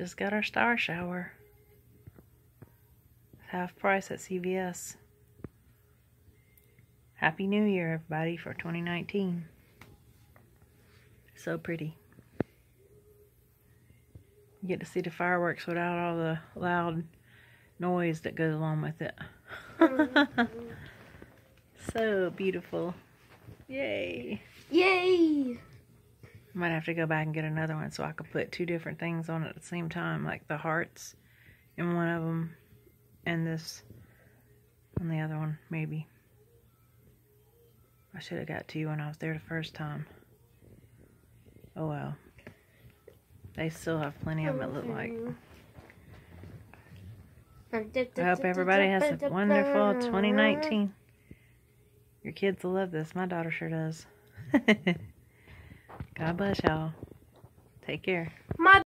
just got our star shower. Half price at CVS. Happy New Year, everybody, for 2019. So pretty. You get to see the fireworks without all the loud noise that goes along with it. So beautiful. Yay. Yay! Might have to go back and get another one so I could put two different things on at the same time, like the hearts in one of them and this on the other one, maybe. I should have got two when I was there the first time. Oh well. They still have plenty of them, it looked like. I hope everybody has a wonderful 2019. Your kids will love this. My daughter sure does. God bless y'all. Take care.